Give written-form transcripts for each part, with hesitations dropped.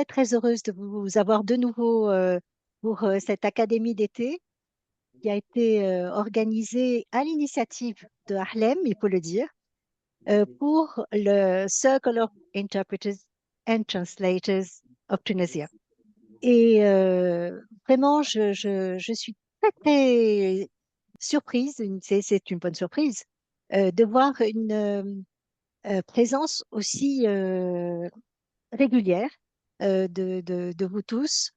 très, très heureuse de vous avoir de nouveau pour cette académie d'été qui a été organisée à l'initiative de Harlem, il faut le dire, pour le Circle of Interpreters and Translators of Tunisia. Et vraiment, je suis très, très surprise, c'est une bonne surprise, de voir une présence aussi régulière de vous tous.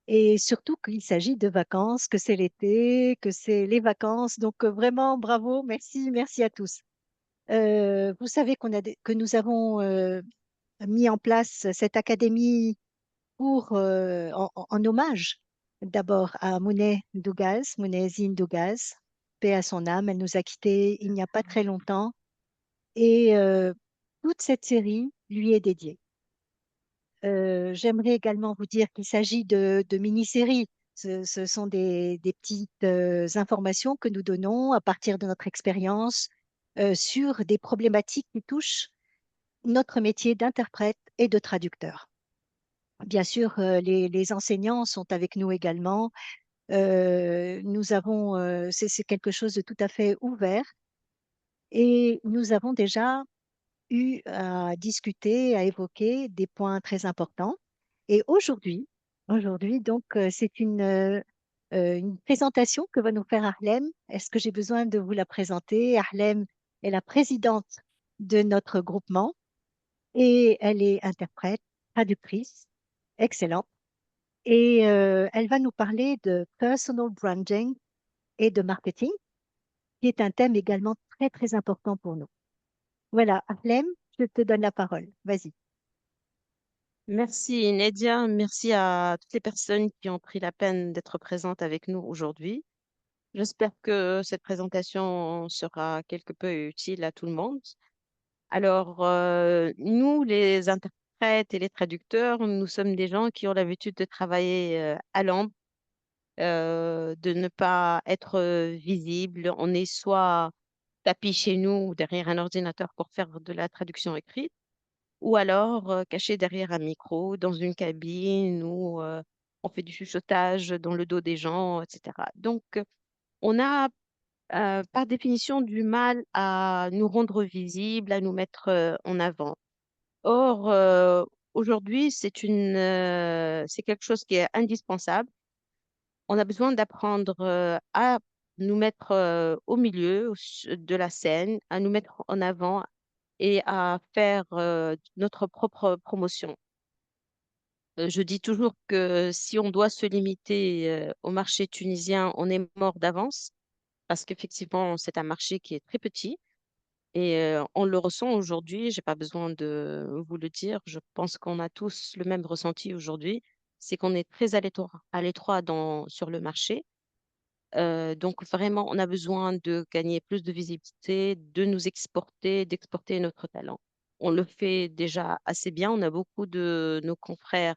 Et surtout qu'il s'agit de vacances, que c'est l'été, que c'est les vacances. Donc vraiment, bravo, merci, merci à tous. Vous savez que nous avons mis en place cette académie en hommage d'abord à Mounay Dougas, Mounezine Dougas, paix à son âme. Elle nous a quittés il n'y a pas très longtemps et toute cette série lui est dédiée. J'aimerais également vous dire qu'il s'agit de mini-séries. Ce sont des petites informations que nous donnons à partir de notre expérience sur des problématiques qui touchent notre métier d'interprète et de traducteur. Bien sûr, les enseignants sont avec nous également. C'est quelque chose de tout à fait ouvert et nous avons déjà eu à discuter, à évoquer des points très importants. Et aujourd'hui, donc, c'est une présentation que va nous faire Harlem. Est-ce que j'ai besoin de vous la présenter? Harlem est la présidente de notre groupement et elle est interprète, traductrice, excellente. Et elle va nous parler de personal branding et de marketing, qui est un thème également très, très important pour nous. Voilà, Harlem, je te donne la parole. Vas-y. Merci Nedia, merci à toutes les personnes qui ont pris la peine d'être présentes avec nous aujourd'hui. J'espère que cette présentation sera quelque peu utile à tout le monde. Alors, nous, les interprètes et les traducteurs, nous sommes des gens qui ont l'habitude de travailler à l'ombre, de ne pas être visibles. On est soit tapis chez nous ou derrière un ordinateur pour faire de la traduction écrite ou alors caché derrière un micro, dans une cabine où on fait du chuchotage dans le dos des gens, etc. Donc, on a par définition du mal à nous rendre visibles, à nous mettre en avant. Or, aujourd'hui, c'est quelque chose qui est indispensable. On a besoin d'apprendre à nous mettre au milieu de la scène, à nous mettre en avant et à faire notre propre promotion. Je dis toujours que si on doit se limiter au marché tunisien, on est mort d'avance parce qu'effectivement, c'est un marché qui est très petit et on le ressent aujourd'hui. J'ai pas besoin de vous le dire. Je pense qu'on a tous le même ressenti aujourd'hui. C'est qu'on est très à l'étroit sur le marché. Donc vraiment, on a besoin de gagner plus de visibilité, de nous exporter, d'exporter notre talent. On le fait déjà assez bien. On a beaucoup de nos confrères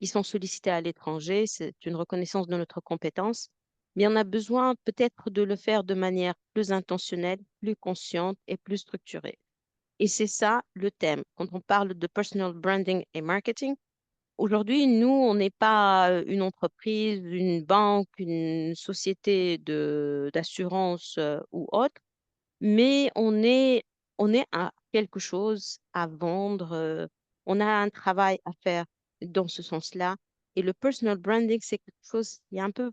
qui sont sollicités à l'étranger. C'est une reconnaissance de notre compétence. Mais on a besoin peut-être de le faire de manière plus intentionnelle, plus consciente et plus structurée. Et c'est ça le thème. Quand on parle de personal branding et marketing, aujourd'hui, nous, on n'est pas une entreprise, une banque, une société d'assurance ou autre, mais on est à quelque chose à vendre. On a un travail à faire dans ce sens-là. Et le personal branding, c'est quelque chose qui est un peu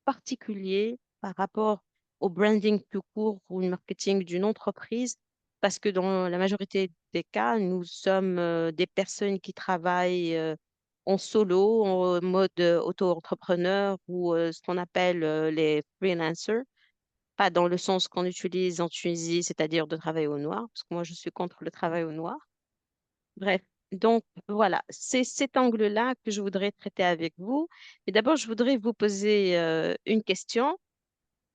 particulier par rapport au branding tout court ou le marketing d'une entreprise, parce que dans la majorité des cas, nous sommes des personnes qui travaillent en solo, en mode auto-entrepreneur ou ce qu'on appelle les freelancers, pas dans le sens qu'on utilise en Tunisie, c'est-à-dire de travail au noir, parce que moi je suis contre le travail au noir. Bref, donc voilà, c'est cet angle-là que je voudrais traiter avec vous. Et d'abord, je voudrais vous poser une question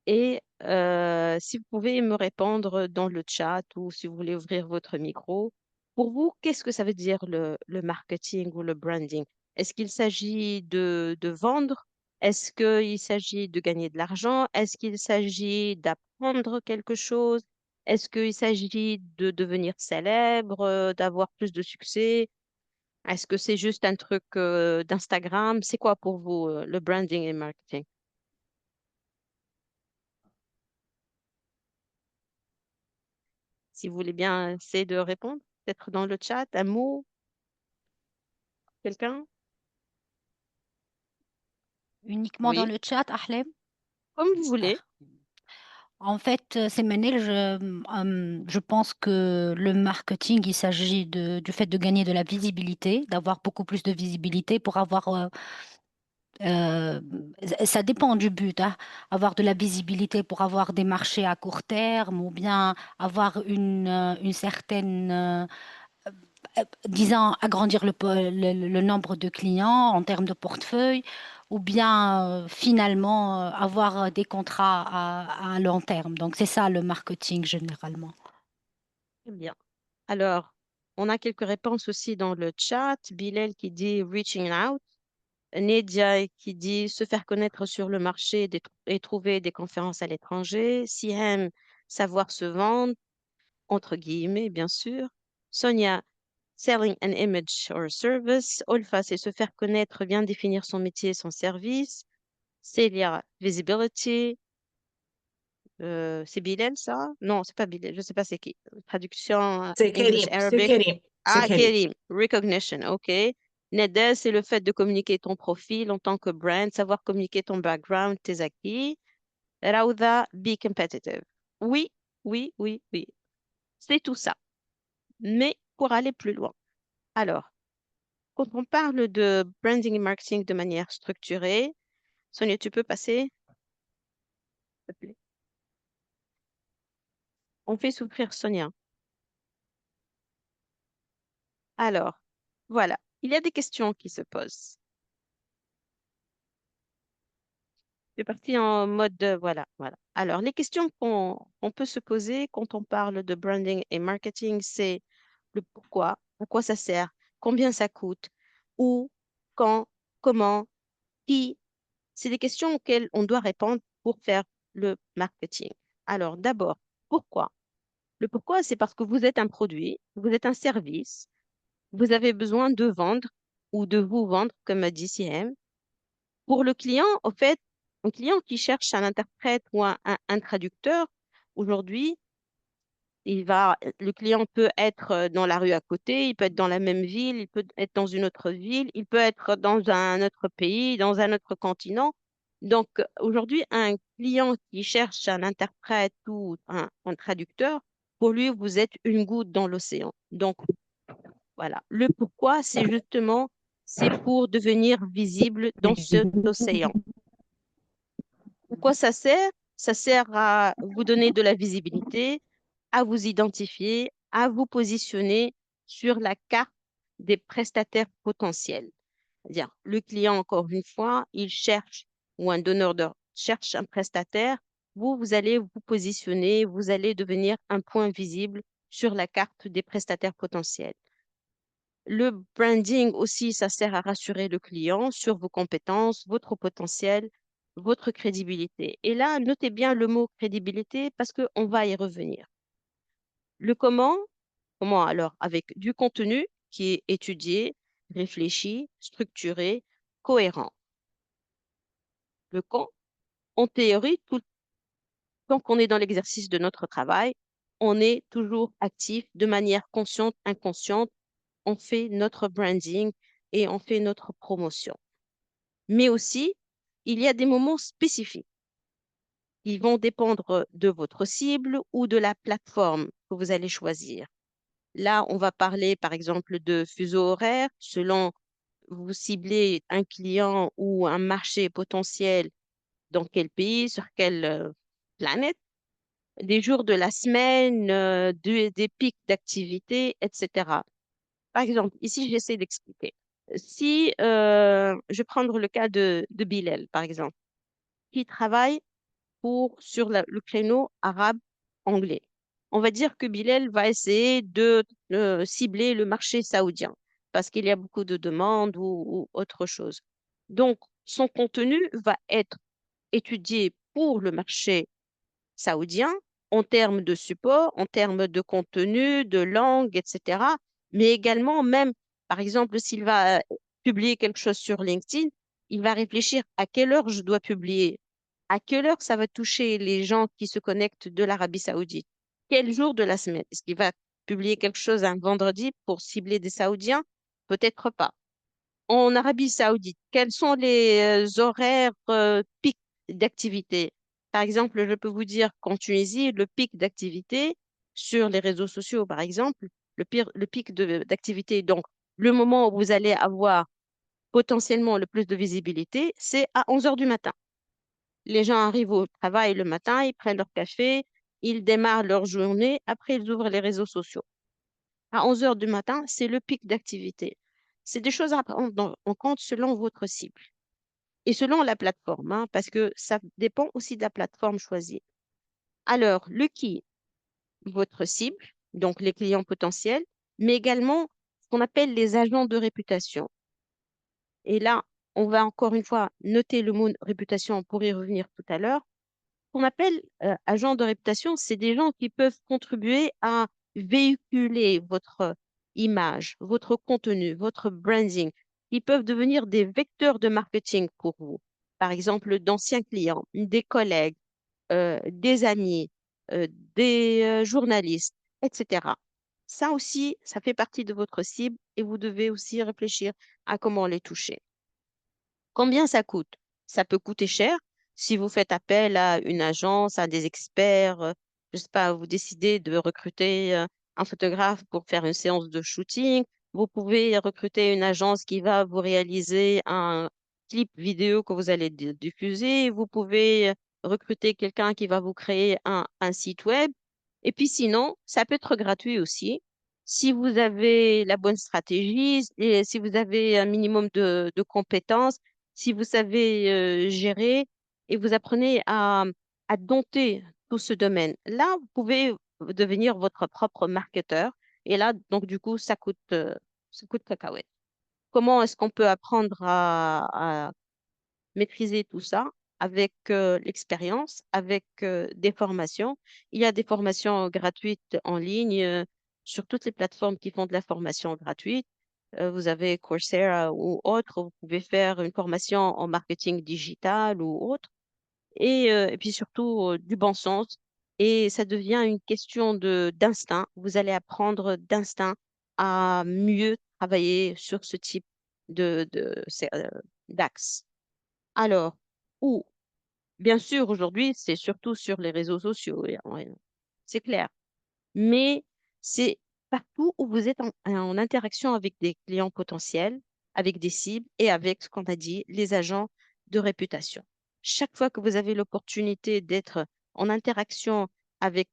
et si vous pouvez me répondre dans le chat ou si vous voulez ouvrir votre micro, pour vous, qu'est-ce que ça veut dire le marketing ou le branding? Est-ce qu'il s'agit de vendre? Est-ce qu'il s'agit de gagner de l'argent? Est-ce qu'il s'agit d'apprendre quelque chose? Est-ce qu'il s'agit de devenir célèbre, d'avoir plus de succès? Est-ce que c'est juste un truc d'Instagram? C'est quoi pour vous le branding et marketing? Si vous voulez bien essayer de répondre, peut-être dans le chat, un mot, quelqu'un? Uniquement dans Oui, le chat, Ahlem? comme vous Ah. voulez. En fait, c'est Manel, je pense que le marketing, il s'agit du fait de gagner de la visibilité, d'avoir beaucoup plus de visibilité pour avoir, euh, ça dépend du but, hein. Avoir de la visibilité pour avoir des marchés à court terme ou bien avoir une certaine, disons, agrandir le nombre de clients en termes de portefeuille, ou bien finalement avoir des contrats à long terme. Donc c'est ça le marketing généralement. Très bien. Alors, on a quelques réponses aussi dans le chat. Bilal qui dit reaching out. Nedia qui dit se faire connaître sur le marché et trouver des conférences à l'étranger. Sihem, savoir se vendre, entre guillemets, bien sûr. Sonia, selling an image or a service. Olfa, c'est se faire connaître, bien définir son métier et son service. Celia, visibility. C'est Bilal, ça? Non, c'est pas Bilal, je sais pas c'est qui. Traduction C'est English Karim, c'est Arabic. Karim, c'est Ah, Karim. Kerim, recognition, ok. Neda, c'est le fait de communiquer ton profil en tant que brand, savoir communiquer ton background, tes acquis. Raouda, be competitive. Oui, oui, oui, oui. C'est tout ça. Mais pour aller plus loin. Alors, quand on parle de branding et marketing de manière structurée, Sonia, tu peux passer, s'il te plaît? On fait souffrir Sonia. Alors, voilà, il y a des questions qui se posent. C'est parti en mode, voilà, voilà. Alors, les questions qu'on peut se poser quand on parle de branding et marketing, c'est le pourquoi, à quoi ça sert, combien ça coûte, où, quand, comment, qui. C'est des questions auxquelles on doit répondre pour faire le marketing. Alors, d'abord, pourquoi? Le pourquoi, c'est parce que vous êtes un produit, vous êtes un service, vous avez besoin de vendre ou de vous vendre, comme a dit CM. Pour le client, en fait, un client qui cherche un interprète ou un traducteur, aujourd'hui, le client peut être dans la rue à côté, il peut être dans la même ville, il peut être dans une autre ville, il peut être dans un autre pays, dans un autre continent. Donc, aujourd'hui, un client qui cherche un interprète ou un traducteur, pour lui, vous êtes une goutte dans l'océan. Donc, voilà. Le pourquoi, c'est justement, c'est pour devenir visible dans cet océan. Pourquoi ça sert? Ça sert à vous donner de la visibilité, à vous identifier, à vous positionner sur la carte des prestataires potentiels. C'est-à-dire, le client, encore une fois, il cherche, ou un donneur d'ordre cherche un prestataire, vous allez vous positionner, vous allez devenir un point visible sur la carte des prestataires potentiels. Le branding aussi, ça sert à rassurer le client sur vos compétences, votre potentiel, votre crédibilité. Et là, notez bien le mot crédibilité parce qu'on va y revenir. Le comment, comment alors? Avec du contenu qui est étudié, réfléchi, structuré, cohérent. Le quand, en théorie, tout le temps qu'on est dans l'exercice de notre travail, on est toujours actif de manière consciente, inconsciente. On fait notre branding et on fait notre promotion. Mais aussi, il y a des moments spécifiques qui vont dépendre de votre cible ou de la plateforme que vous allez choisir. Là, on va parler par exemple de fuseau horaire. Selon vous ciblez un client ou un marché potentiel dans quel pays, sur quelle planète, des jours de la semaine, des pics d'activité, etc. Par exemple, ici, j'essaie d'expliquer. Si je vais prendre le cas de Bilal, par exemple, qui travaille sur le créneau arabe-anglais. On va dire que Bilal va essayer de cibler le marché saoudien parce qu'il y a beaucoup de demandes ou autre chose. Donc, son contenu va être étudié pour le marché saoudien en termes de support, en termes de contenu, de langue, etc., mais également même Par exemple, s'il va publier quelque chose sur LinkedIn, il va réfléchir à quelle heure je dois publier, à quelle heure ça va toucher les gens qui se connectent de l'Arabie Saoudite, quel jour de la semaine. Est-ce qu'il va publier quelque chose un vendredi pour cibler des Saoudiens? Peut-être pas. En Arabie Saoudite, quels sont les horaires pic d'activité? Par exemple, je peux vous dire qu'en Tunisie, le pic d'activité sur les réseaux sociaux, par exemple, le pic d'activité, donc le moment où vous allez avoir potentiellement le plus de visibilité, c'est à 11 heures du matin. Les gens arrivent au travail le matin, ils prennent leur café, ils démarrent leur journée, après ils ouvrent les réseaux sociaux. À 11 heures du matin, c'est le pic d'activité. C'est des choses à prendre en compte selon votre cible et selon la plateforme, hein, parce que ça dépend aussi de la plateforme choisie. Alors, le qui, votre cible, donc les clients potentiels, mais également ce qu'on appelle les agents de réputation. Et là, on va encore une fois noter le mot réputation pour y revenir tout à l'heure. Ce qu'on appelle agents de réputation, c'est des gens qui peuvent contribuer à véhiculer votre image, votre contenu, votre branding. Ils peuvent devenir des vecteurs de marketing pour vous. Par exemple, d'anciens clients, des collègues, des amis, euh, des journalistes, etc. Ça aussi, ça fait partie de votre cible et vous devez aussi réfléchir à comment les toucher. Combien ça coûte? Ça peut coûter cher si vous faites appel à une agence, à des experts, je sais pas, vous décidez de recruter un photographe pour faire une séance de shooting. Vous pouvez recruter une agence qui va vous réaliser un clip vidéo que vous allez diffuser. Vous pouvez recruter quelqu'un qui va vous créer un site web. Et puis sinon, ça peut être gratuit aussi. Si vous avez la bonne stratégie et si vous avez un minimum de compétences, si vous savez gérer et vous apprenez à dompter tout ce domaine, là, vous pouvez devenir votre propre marketeur. Et là, donc, du coup, ça coûte cacahuète. Comment est-ce qu'on peut apprendre à maîtriser tout ça avec l'expérience, avec des formations? Il y a des formations gratuites en ligne sur toutes les plateformes qui font de la formation gratuite. Vous avez Coursera ou autre, vous pouvez faire une formation en marketing digital ou autre, et puis surtout du bon sens. Et ça devient une question d'instinct. Vous allez apprendre d'instinct à mieux travailler sur ce type d'axe. Alors, où? Bien sûr, aujourd'hui, c'est surtout sur les réseaux sociaux, c'est clair, mais c'est partout où vous êtes en interaction avec des clients potentiels, avec des cibles et avec ce qu'on a dit, les agents de réputation. Chaque fois que vous avez l'opportunité d'être en interaction avec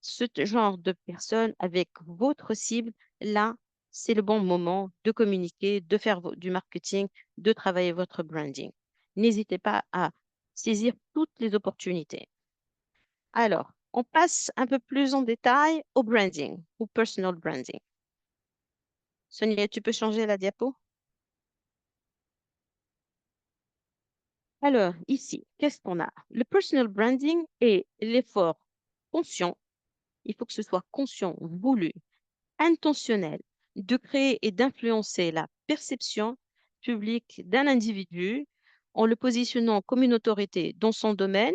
ce genre de personnes, avec votre cible, là, c'est le bon moment de communiquer, de faire du marketing, de travailler votre branding. N'hésitez pas à saisir toutes les opportunités. Alors, on passe un peu plus en détail au branding, au personal branding. Sonia, tu peux changer la diapo? Alors, ici, qu'est-ce qu'on a? Le personal branding est l'effort conscient, il faut que ce soit conscient, voulu, intentionnel, de créer et d'influencer la perception publique d'un individu en le positionnant comme une autorité dans son domaine,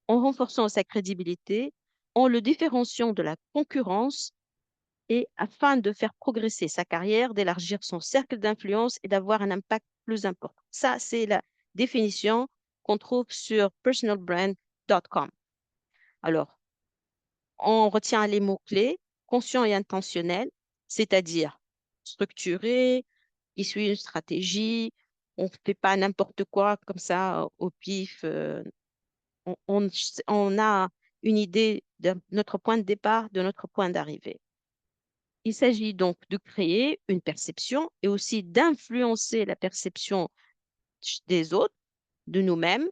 en renforçant sa crédibilité, en le différenciant de la concurrence et afin de faire progresser sa carrière, d'élargir son cercle d'influence et d'avoir un impact plus important. Ça, c'est la définition qu'on trouve sur personalbrand.com. Alors, on retient les mots-clés, conscient et intentionnel, c'est-à-dire structuré, qui suit une stratégie, on ne fait pas n'importe quoi comme ça au pif. On a une idée de notre point de départ, de notre point d'arrivée. Il s'agit donc de créer une perception et aussi d'influencer la perception des autres, de nous-mêmes,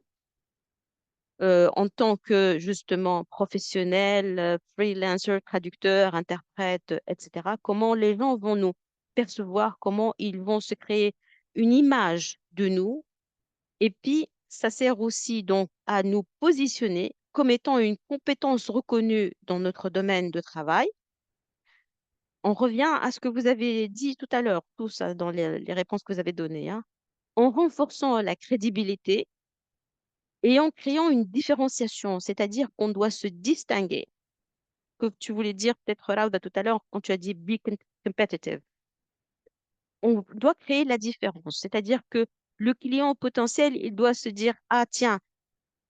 en tant que justement professionnel, freelancer, traducteur, interprète, etc. Comment les gens vont nous percevoir, comment ils vont se créer une image de nous. Et puis, ça sert aussi donc à nous positionner comme étant une compétence reconnue dans notre domaine de travail On revient à ce que vous avez dit tout à l'heure, tout ça dans les réponses que vous avez données, hein. En renforçant la crédibilité et en créant une différenciation, c'est-à-dire qu'on doit se distinguer. Que tu voulais dire peut-être Rauda tout à l'heure quand tu as dit be competitive. On doit créer la différence, c'est-à-dire que le client potentiel, il doit se dire, ah tiens,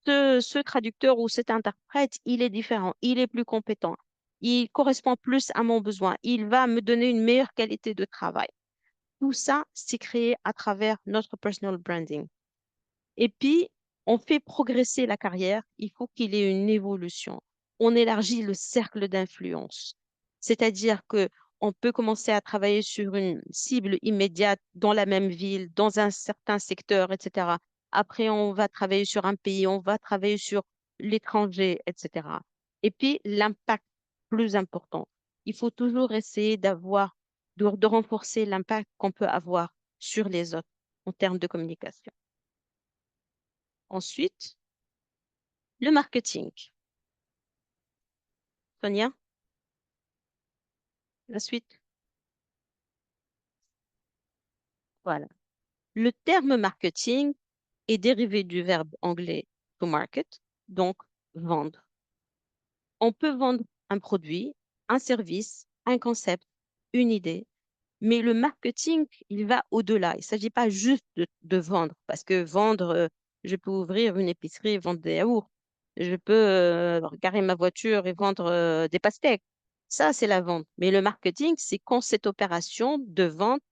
ce traducteur ou cet interprète, il est différent, il est plus compétent, il correspond plus à mon besoin, il va me donner une meilleure qualité de travail. Tout ça, c'est créé à travers notre personal branding. Et puis, on fait progresser la carrière, il faut qu'il y ait une évolution. On élargit le cercle d'influence. C'est-à-dire que on peut commencer à travailler sur une cible immédiate dans la même ville, dans un certain secteur, etc. Après, on va travailler sur un pays, on va travailler sur l'étranger, etc. Et puis, l'impact plus important. Il faut toujours essayer de renforcer l'impact qu'on peut avoir sur les autres en termes de communication. Ensuite, le marketing. Sonia, la suite. Voilà. Le terme marketing est dérivé du verbe anglais to market, donc vendre. On peut vendre un produit, un service, un concept, une idée, mais le marketing, il va au-delà. Il ne s'agit pas juste de vendre, parce que vendre, je peux ouvrir une épicerie et vendre des yaourts. Je peux garer ma voiture et vendre des pastèques. Ça, c'est la vente. Mais le marketing, c'est quand cette opération de vente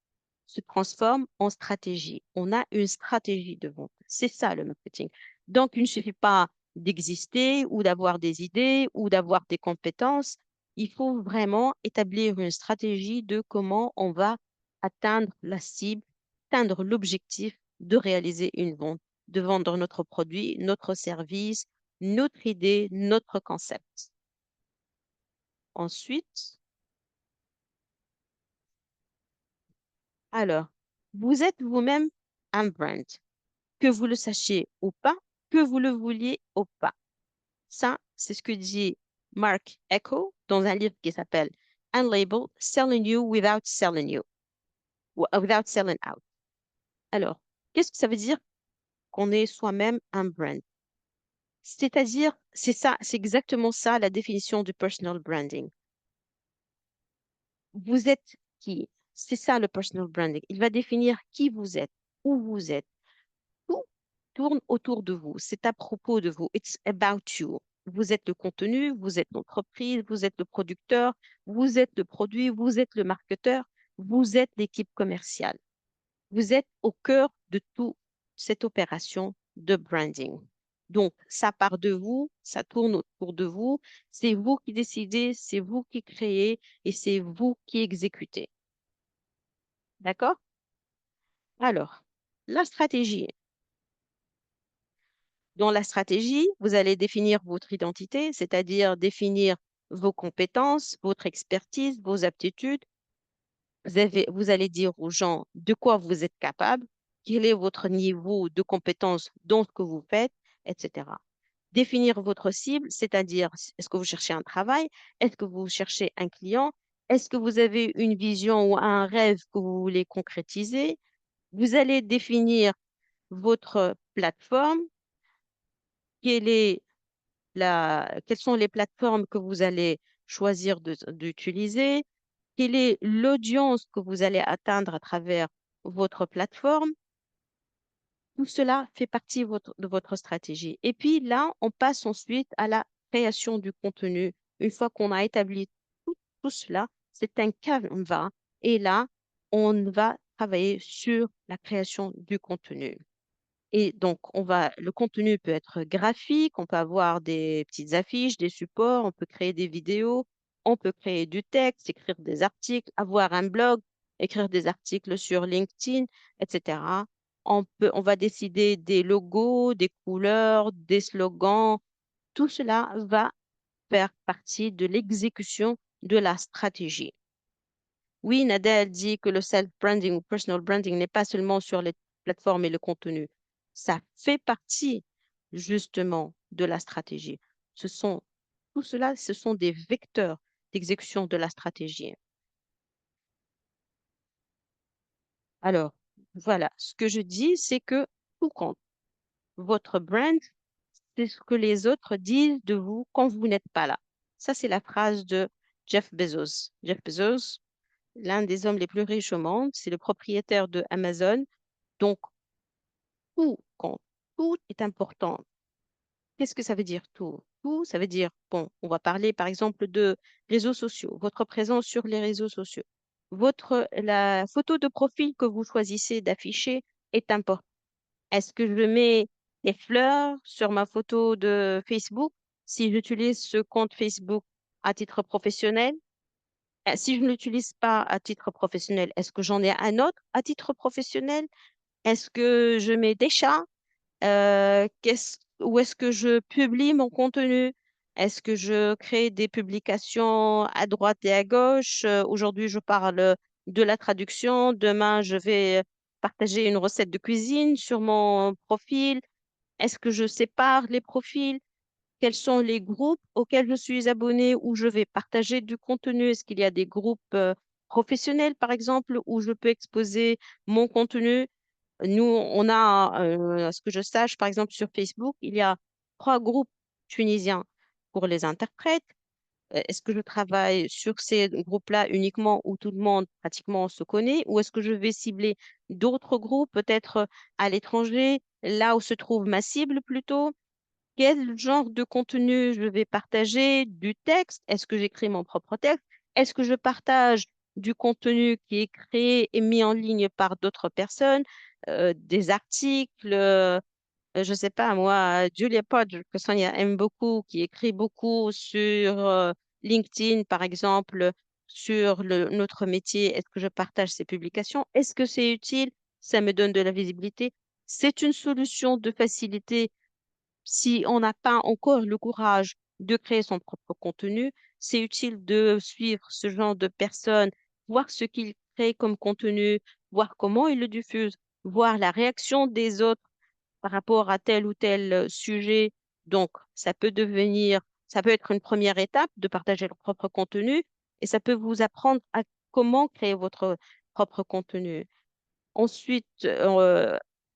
se transforme en stratégie. On a une stratégie de vente. C'est ça le marketing. Donc, il ne suffit pas d'exister ou d'avoir des idées ou d'avoir des compétences. Il faut vraiment établir une stratégie de comment on va atteindre la cible, atteindre l'objectif de réaliser une vente, de vendre notre produit, notre service, notre idée, notre concept. Ensuite, alors, vous êtes vous-même un brand. Que vous le sachiez ou pas, que vous le vouliez ou pas. Ça, c'est ce que dit Mark Echo dans un livre qui s'appelle Unlabeled, Selling You Without Selling You, ou Without Selling Out. Alors, qu'est-ce que ça veut dire qu'on est soi-même un brand? C'est-à-dire, c'est ça, c'est exactement ça la définition du personal branding. Vous êtes qui? C'est ça le personal branding. Il va définir qui vous êtes, où vous êtes. Tout tourne autour de vous. C'est à propos de vous. It's about you. Vous êtes le contenu, vous êtes l'entreprise, vous êtes le producteur, vous êtes le produit, vous êtes le marketeur, vous êtes l'équipe commerciale. Vous êtes au cœur de toute cette opération de branding. Donc, ça part de vous, ça tourne autour de vous, c'est vous qui décidez, c'est vous qui créez et c'est vous qui exécutez. D'accord? Alors, la stratégie. Dans la stratégie, vous allez définir votre identité, c'est-à-dire définir vos compétences, votre expertise, vos aptitudes. Vous allez dire aux gens de quoi vous êtes capable, quel est votre niveau de compétence dans ce que vous faites, etc. Définir votre cible, c'est-à-dire est-ce que vous cherchez un travail, est-ce que vous cherchez un client, est-ce que vous avez une vision ou un rêve que vous voulez concrétiser. Vous allez définir votre plateforme, quelle est quelles sont les plateformes que vous allez choisir d'utiliser, quelle est l'audience que vous allez atteindre à travers votre plateforme. Tout cela fait partie de votre stratégie. Et puis là, on passe ensuite à la création du contenu. Une fois qu'on a établi tout cela, c'est un canevas. Et là, on va travailler sur la création du contenu. Et donc, le contenu peut être graphique, on peut avoir des petites affiches, des supports, on peut créer des vidéos, on peut créer du texte, écrire des articles, avoir un blog, écrire des articles sur LinkedIn, etc. On va décider des logos, des couleurs, des slogans. Tout cela va faire partie de l'exécution de la stratégie. Oui, Nadège dit que le self-branding ou personal branding n'est pas seulement sur les plateformes et le contenu. Ça fait partie justement de la stratégie. Tout cela, ce sont des vecteurs d'exécution de la stratégie. Alors, voilà, ce que je dis, c'est que tout compte. Votre brand, c'est ce que les autres disent de vous quand vous n'êtes pas là. Ça, c'est la phrase de Jeff Bezos. Jeff Bezos, l'un des hommes les plus riches au monde, c'est le propriétaire de Amazon. Donc, tout compte. Tout est important. Qu'est-ce que ça veut dire tout? Tout, ça veut dire, bon, on va parler par exemple de réseaux sociaux, votre présence sur les réseaux sociaux. La photo de profil que vous choisissez d'afficher est importante. Est-ce que je mets des fleurs sur ma photo de Facebook si j'utilise ce compte Facebook à titre professionnel? Si je ne l'utilise pas à titre professionnel, est-ce que j'en ai un autre à titre professionnel? Est-ce que je mets des chats? Où est-ce que je publie mon contenu? Est-ce que je crée des publications à droite et à gauche? Aujourd'hui, je parle de la traduction. Demain, je vais partager une recette de cuisine sur mon profil. Est-ce que je sépare les profils? Quels sont les groupes auxquels je suis abonnée où je vais partager du contenu? Est-ce qu'il y a des groupes professionnels, par exemple, où je peux exposer mon contenu? Nous, on a, à ce que je sache, par exemple, sur Facebook, il y a 3 groupes tunisiens pour les interprètes. Est-ce que je travaille sur ces groupes-là uniquement où tout le monde pratiquement se connaît, ou est-ce que je vais cibler d'autres groupes, peut-être à l'étranger, là où se trouve ma cible plutôt? Quel genre de contenu je vais partager? Du texte? Est-ce que j'écris mon propre texte? Est-ce que je partage du contenu qui est créé et mis en ligne par d'autres personnes, des articles, je sais pas moi, Julia Podge, que Sonia aime beaucoup, qui écrit beaucoup sur LinkedIn, par exemple, sur notre métier. Est-ce que je partage ces publications? Est-ce que c'est utile? Ça me donne de la visibilité. C'est une solution de facilité si on n'a pas encore le courage de créer son propre contenu. C'est utile de suivre ce genre de personnes, voir ce qu'ils créent comme contenu, voir comment ils le diffusent, voir la réaction des autres par rapport à tel ou tel sujet. Donc, ça peut être une première étape de partager leur propre contenu et ça peut vous apprendre à comment créer votre propre contenu. Ensuite,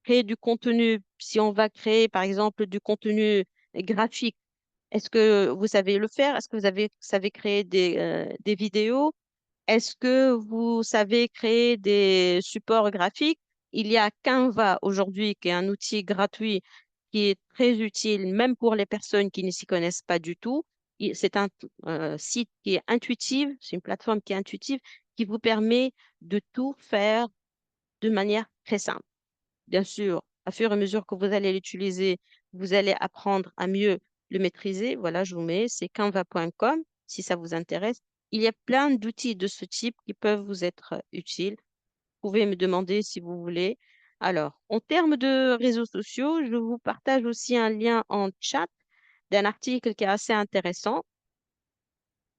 créer du contenu. Si on va créer, par exemple, du contenu graphique, est-ce que vous savez le faire? Est-ce que savez créer des vidéos? Est-ce que vous savez créer des supports graphiques? Il y a Canva aujourd'hui, qui est un outil gratuit qui est très utile, même pour les personnes qui ne s'y connaissent pas du tout. C'est un site qui est intuitif, c'est une plateforme qui est intuitive, qui vous permet de tout faire de manière très simple. Bien sûr, à fur et à mesure que vous allez l'utiliser, vous allez apprendre à mieux le maîtriser. Voilà, je vous mets, c'est canva.com si ça vous intéresse. Il y a plein d'outils de ce type qui peuvent vous être utiles. Vous pouvez me demander si vous voulez. Alors, en termes de réseaux sociaux, je vous partage aussi un lien en chat d'un article qui est assez intéressant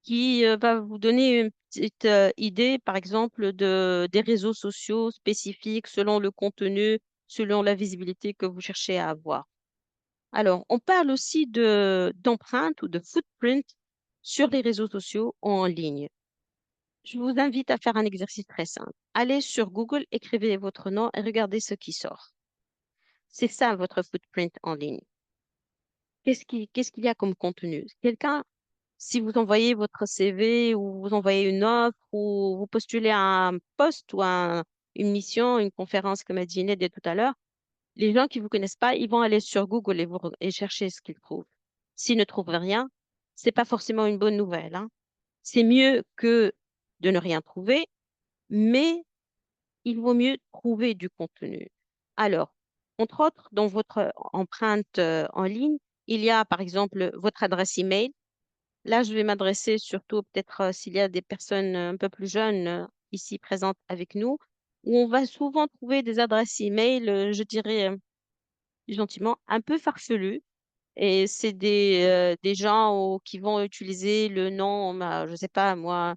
qui va vous donner une petite idée, par exemple, des réseaux sociaux spécifiques selon le contenu, selon la visibilité que vous cherchez à avoir. Alors, on parle aussi d'empreinte ou de footprint sur les réseaux sociaux en ligne. Je vous invite à faire un exercice très simple. Allez sur Google, écrivez votre nom et regardez ce qui sort. C'est ça votre footprint en ligne. Qu'est-ce qu'il y a comme contenu? Si vous envoyez votre CV ou vous envoyez une offre ou vous postulez à un poste ou à une mission, une conférence, comme a dit Ned tout à l'heure, les gens qui ne vous connaissent pas, ils vont aller sur Google et chercher ce qu'ils trouvent. S'ils ne trouvent rien, c'est pas forcément une bonne nouvelle, hein. C'est mieux que de ne rien trouver, mais il vaut mieux trouver du contenu. Alors, entre autres, dans votre empreinte en ligne, il y a par exemple votre adresse email. Là, je vais m'adresser surtout peut-être s'il y a des personnes un peu plus jeunes ici présentes avec nous, où on va souvent trouver des adresses email, je dirais gentiment, un peu farfelues. Et c'est des gens qui vont utiliser le nom, je sais pas moi,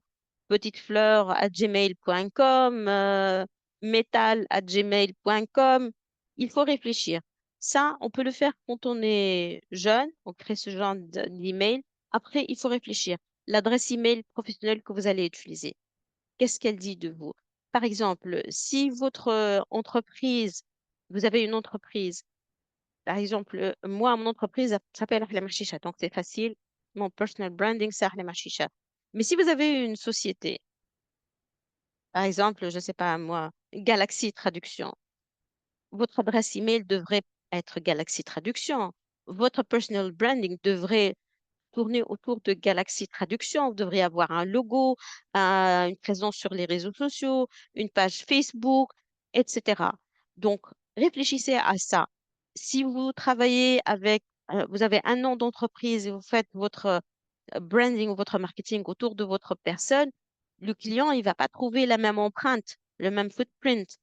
petitefleur@gmail.com, metal@gmail.com. Il faut réfléchir. Ça, on peut le faire quand on est jeune, on crée ce genre d'email. Après, il faut réfléchir. L'adresse email professionnelle que vous allez utiliser, qu'est-ce qu'elle dit de vous? par exemple, si votre entreprise, vous avez une entreprise, par exemple, moi, mon entreprise s'appelle Ahla Chicha, donc c'est facile. Mon personal branding, c'est Ahla Chicha. Mais si vous avez une société, par exemple, je ne sais pas moi, Galaxy Traduction, votre adresse email devrait être Galaxy Traduction. Votre personal branding devrait tourner autour de Galaxy Traduction. Vous devriez avoir un logo, une présence sur les réseaux sociaux, une page Facebook, etc. Donc, réfléchissez à ça. Si vous travaillez avec, vous avez un nom d'entreprise et vous faites votre branding ou votre marketing autour de votre personne, le client, il va pas trouver la même empreinte, le même footprint.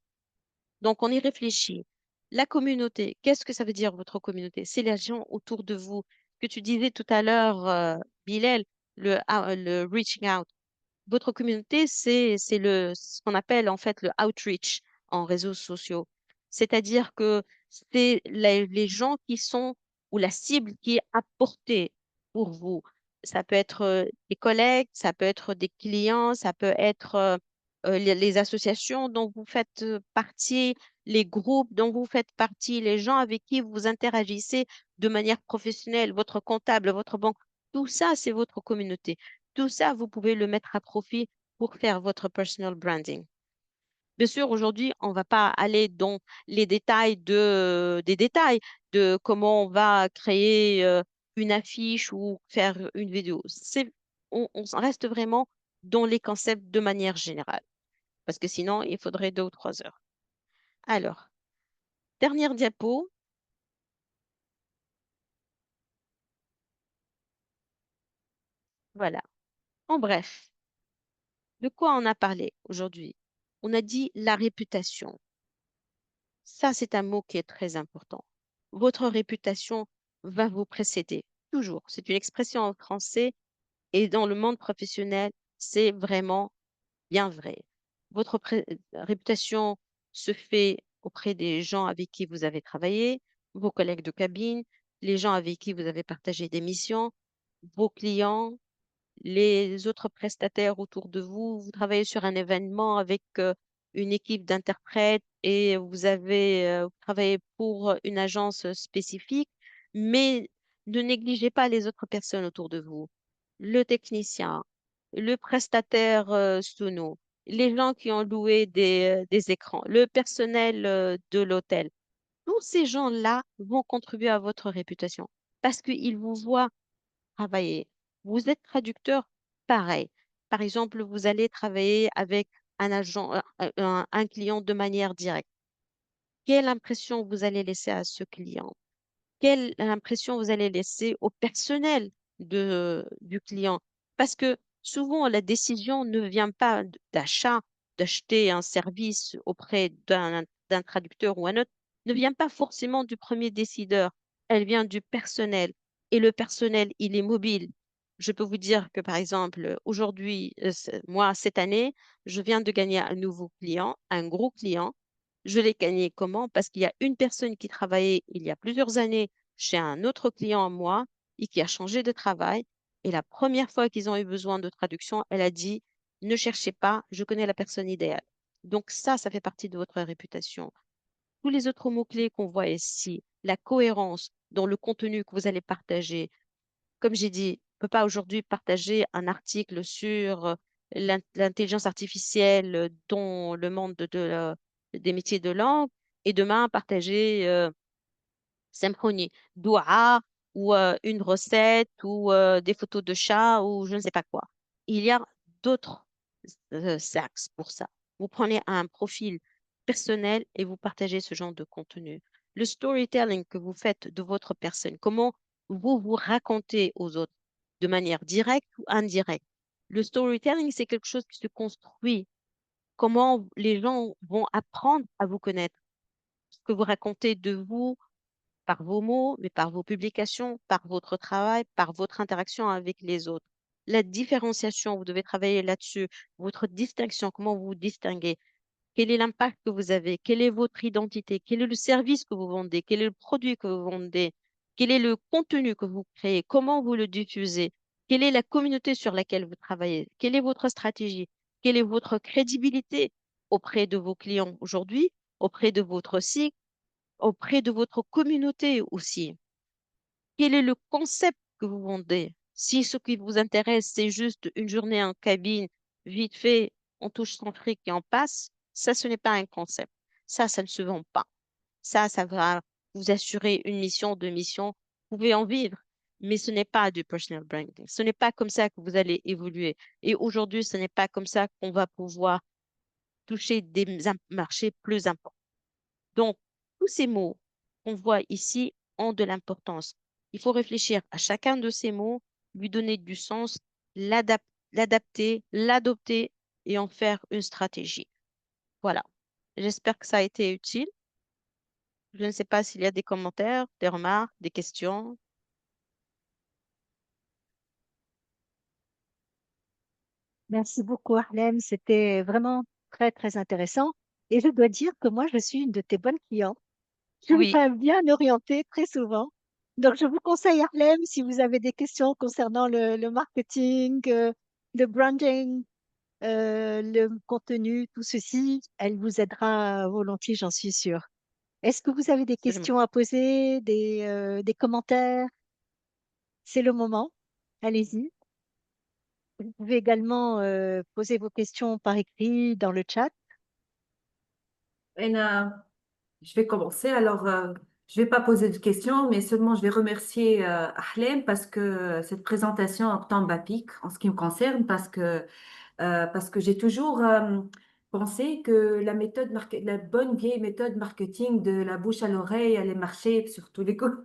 Donc, on y réfléchit. La communauté, qu'est-ce que ça veut dire votre communauté? C'est les gens autour de vous. Que tu disais tout à l'heure, Bilal, le reaching out. Votre communauté, c'est ce qu'on appelle en fait le outreach en réseaux sociaux. C'est-à-dire que c'est les gens qui sont, ou la cible qui est apportée pour vous. Ça peut être des collègues, ça peut être des clients, ça peut être les associations dont vous faites partie, les groupes dont vous faites partie, les gens avec qui vous interagissez de manière professionnelle, votre comptable, votre banque. Tout ça, c'est votre communauté. Tout ça, vous pouvez le mettre à profit pour faire votre personal branding. Bien sûr, aujourd'hui, on ne va pas aller dans les détails des détails de comment on va créer une affiche ou faire une vidéo. On s'en reste vraiment dans les concepts de manière générale, parce que sinon, il faudrait 2 ou 3 heures. Alors, dernière diapo. Voilà. En bref, de quoi on a parlé aujourd'hui? On a dit la réputation. Ça, c'est un mot qui est très important. Votre réputation va vous précéder, toujours. C'est une expression en français et dans le monde professionnel, c'est vraiment bien vrai. Votre réputation se fait auprès des gens avec qui vous avez travaillé, vos collègues de cabine, les gens avec qui vous avez partagé des missions, vos clients, les autres prestataires autour de vous. Vous travaillez sur un événement avec une équipe d'interprètes et vous travaillez pour une agence spécifique, mais ne négligez pas les autres personnes autour de vous. Le technicien, le prestataire sono, les gens qui ont loué des écrans, le personnel de l'hôtel. Tous ces gens-là vont contribuer à votre réputation parce qu'ils vous voient travailler. Vous êtes traducteur, pareil. Par exemple, vous allez travailler avec un agent, un client de manière directe. Quelle impression vous allez laisser à ce client? Quelle impression vous allez laisser au personnel du client? Parce que souvent, la décision ne vient pas d'achat, d'acheter un service auprès d'un traducteur ou un autre, ne vient pas forcément du premier décideur. Elle vient du personnel. Et le personnel, il est mobile. Je peux vous dire que, par exemple, aujourd'hui, moi, cette année, je viens de gagner un nouveau client, un gros client. Je l'ai gagné comment? Parce qu'il y a une personne qui travaillait il y a plusieurs années chez un autre client à moi et qui a changé de travail. Et la première fois qu'ils ont eu besoin de traduction, elle a dit, ne cherchez pas, je connais la personne idéale. Donc ça fait partie de votre réputation. Tous les autres mots-clés qu'on voit ici, la cohérence dans le contenu que vous allez partager. Comme j'ai dit, on ne peut pas aujourd'hui partager un article sur l'intelligence artificielle dans le monde des métiers de langue et demain partager symphonie, doua ou une recette ou des photos de chat ou je ne sais pas quoi. Il y a d'autres axes pour ça. Vous prenez un profil personnel et vous partagez ce genre de contenu. Le storytelling que vous faites de votre personne, comment vous vous racontez aux autres de manière directe ou indirecte. Le storytelling, c'est quelque chose qui se construit. Comment les gens vont apprendre à vous connaître. Ce que vous racontez de vous, par vos mots, mais par vos publications, par votre travail, par votre interaction avec les autres. La différenciation, vous devez travailler là-dessus. Votre distinction, comment vous vous distinguez? Quel est l'impact que vous avez? Quelle est votre identité? Quel est le service que vous vendez? Quel est le produit que vous vendez? Quel est le contenu que vous créez? Comment vous le diffusez? Quelle est la communauté sur laquelle vous travaillez? Quelle est votre stratégie? Quelle est votre crédibilité auprès de vos clients aujourd'hui, auprès de votre site, auprès de votre communauté aussi. Quel est le concept que vous vendez? Si ce qui vous intéresse, c'est juste une journée en cabine, vite fait, on touche son fric et on passe, ça, ce n'est pas un concept. Ça ne se vend pas. Ça va vous assurer une mission, deux missions. Vous pouvez en vivre, mais ce n'est pas du personal branding. Ce n'est pas comme ça que vous allez évoluer. Et aujourd'hui, ce n'est pas comme ça qu'on va pouvoir toucher des marchés plus importants. Donc, tous ces mots qu'on voit ici ont de l'importance. Il faut réfléchir à chacun de ces mots, lui donner du sens, l'adapter, l'adopter et en faire une stratégie. Voilà. J'espère que ça a été utile. Je ne sais pas s'il y a des commentaires, des remarques, des questions. Merci beaucoup, Harlem. C'était vraiment très, très intéressant. Et je dois dire que moi, je suis une de tes bonnes clientes. Je Oui, m'aime bien orienter très souvent. Donc, je vous conseille Harlem si vous avez des questions concernant le marketing, le branding, le contenu, tout ceci. Elle vous aidera volontiers, j'en suis sûre. Est-ce que vous avez des absolument. questions à poser, des commentaires? C'est le moment. Allez-y. Vous pouvez également poser vos questions par écrit dans le chat. Et, je vais commencer. Alors, je vais pas poser de questions, mais seulement je vais remercier Ahlem parce que cette présentation tombe à pic en ce qui me concerne, parce que j'ai toujours pensé que la bonne vieille méthode marketing de la bouche à l'oreille allait marcher sur tous les coups,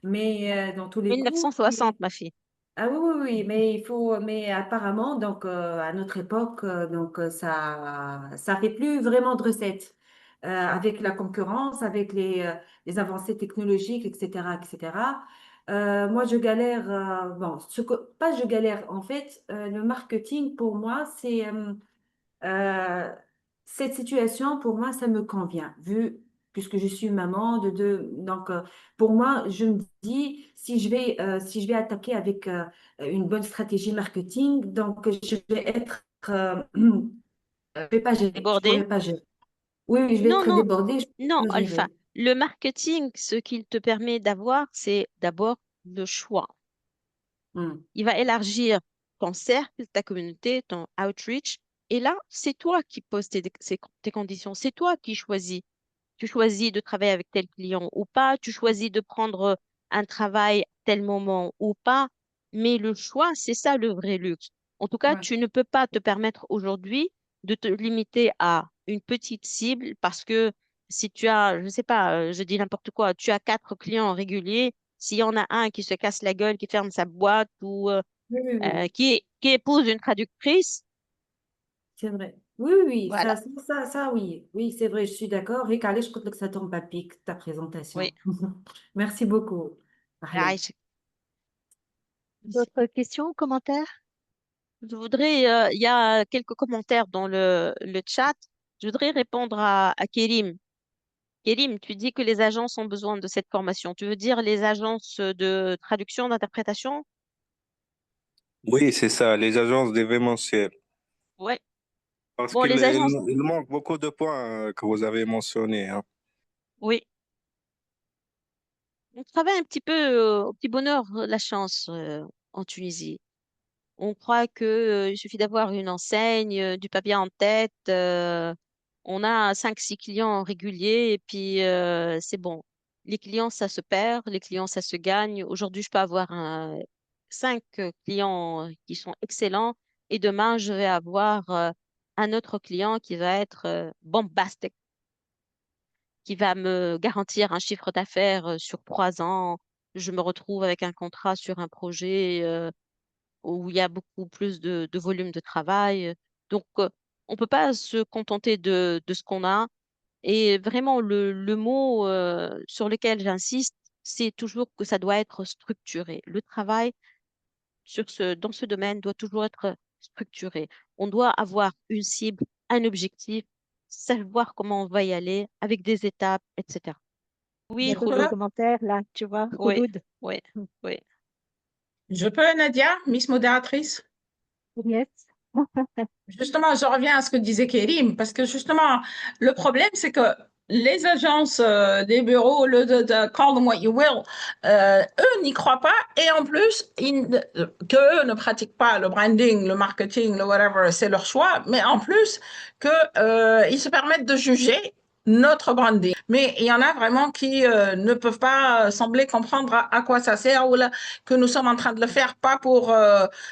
mais dans tous les coups. 1960, ma fille. Ah oui, oui, oui, mais apparemment, donc à notre époque, ça fait plus vraiment de recettes. Avec la concurrence, avec les avancées technologiques, etc., etc. Moi, je galère, bon, pas je galère, en fait, le marketing pour moi, euh, cette situation, pour moi, ça me convient, puisque je suis maman de deux. Donc, pour moi, je me dis, si je vais attaquer avec une bonne stratégie marketing, donc je vais être, je vais pas gérer, je Débordé? pourrais pas gérer. Oui, oui, je vais Non, être non, débordée, je non, peux pas Alpha. gérer. Le marketing, ce qu'il te permet d'avoir, c'est d'abord le choix. Hmm. Il va élargir ton cercle, ta communauté, ton outreach. Et là, c'est toi qui poses tes conditions. C'est toi qui choisis. Tu choisis de travailler avec tel client ou pas. Tu choisis de prendre un travail à tel moment ou pas. Mais le choix, c'est ça le vrai luxe. En tout cas, Ouais. tu ne peux pas te permettre aujourd'hui de te limiter à une petite cible parce que si tu as, je ne sais pas, je dis n'importe quoi, tu as quatre clients réguliers, s'il y en a un qui se casse la gueule, qui ferme sa boîte ou Oui, oui, oui, qui épouse une traductrice, c'est vrai. Oui, oui, oui, voilà. oui. Oui, c'est vrai, je suis d'accord. Et Khaled, je crois que ça tombe à pic, ta Oui. présentation. Merci beaucoup, Ahlem. Aïe, D'autres questions, commentaires? je voudrais, il y a quelques commentaires dans le chat. Je voudrais répondre à Kérim. Kérim, tu dis que les agences ont besoin de cette formation. Tu veux dire les agences de traduction, d'interprétation? Oui, c'est ça, les agences d'événementiel. Ouais. Parce Bon, qu'il les agences, il manque beaucoup de points que vous avez mentionnés, hein. oui. On travaille un petit peu au petit bonheur, la chance en Tunisie. On croit que, il suffit d'avoir une enseigne, du papier en tête, on a cinq, six clients réguliers et puis c'est bon. Les clients, ça se perd, les clients, ça se gagne. Aujourd'hui, je peux avoir cinq clients qui sont excellents et demain, je vais avoir un autre client qui va être bombastique, qui va me garantir un chiffre d'affaires sur 3 ans. Je me retrouve avec un contrat sur un projet où il y a beaucoup plus de volume de travail. Donc, on ne peut pas se contenter de ce qu'on a. Et vraiment, le mot sur lequel j'insiste, c'est toujours que ça doit être structuré. Le travail dans ce domaine doit toujours être structuré. On doit avoir une cible, un objectif, savoir comment on va y aller avec des étapes, etc. Il y Oui, a d'autres Khouloud. commentaires là, tu vois, Oui, Khouloud. oui, oui. Je peux, Nadia, Miss Modératrice? Yes. Justement, je reviens à ce que disait Kérim, parce que justement, le problème, c'est que les agences des bureaux, call them what you will, eux n'y croient pas et en plus, qu'eux ne pratiquent pas le branding, le marketing, le whatever, c'est leur choix, mais en plus ils se permettent de juger notre branding. Mais il y en a vraiment qui ne peuvent pas sembler comprendre à quoi ça sert ou là, que nous sommes en train de le faire, pas pour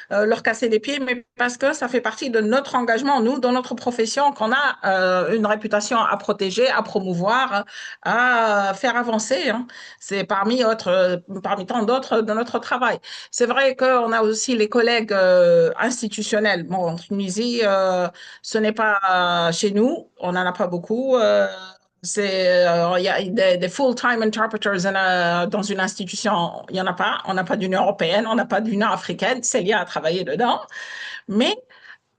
leur casser les pieds, mais parce que ça fait partie de notre engagement, nous, dans notre profession, qu'on a une réputation à protéger, à promouvoir, à faire avancer. Hein. C'est parmi tant d'autres de notre travail. C'est vrai qu'on a aussi les collègues institutionnels. Bon, en Tunisie, ce n'est pas chez nous, on n'en a pas beaucoup. Il y a des full-time interpreters dans une institution, il n'y en a pas. On n'a pas d'Union européenne, on n'a pas d'Union africaine. Célia a travaillé dedans. Mais